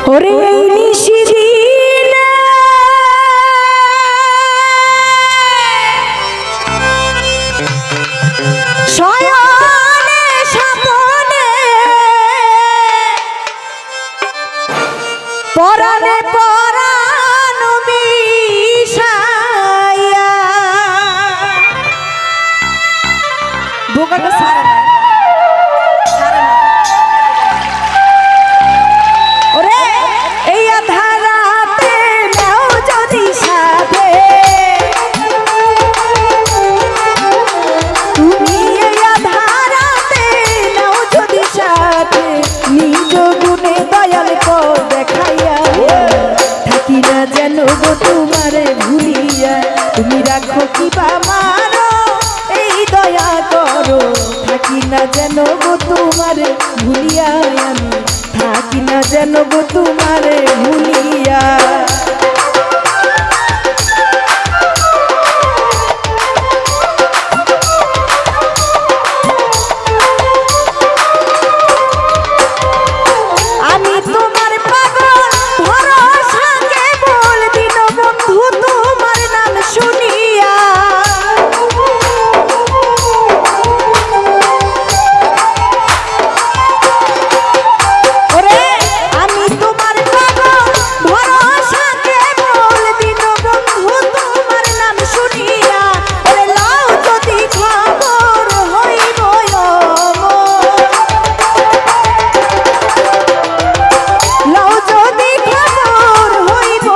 ওরে এই নিশিদিনে শয়নে স্বপনে পরাণে পরাণ মিশাইয়া বোকাটা সারা না সারা না ওরে এই আধারাতে নাও যদি সাথে তুমি এই আধারাতে নাও যদি সাথে নিজ গুণে দয়াল কো দেখাইয়া থাকি না যেন গো তোমারে ভুলিয়া তুমি রাখো কি বা মারো এই দয়া করো থাকি না যেন গো তোমারে ভুলিয়া আমি থাকি না যেন গো তোমারে ভুলিয়া আমি তোমার পাগল ভরসা কেবল দিন বন্ধু তোমার নাম শুনিয়া ওরে আমি তোমার পাগল ভরসা কেবল দিন বন্ধু তোমার নাম শুনিয়া ওরে লাও যদি খবর হইব লাও যদি খবর হইব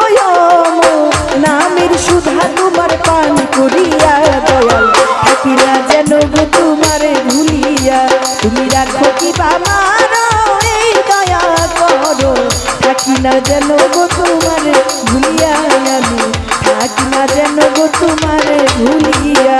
নামের সুধা তোমার পান করিয়া দয়াল থাকি না যেন গো তোমারে ভুলিয়া তুমি রাখো কি বা মারো এই দয়া করো থাকি না যেন গো তোমারে ভুলিয়া আমি থাকি না যেন গো তোমারে ভুলিয়া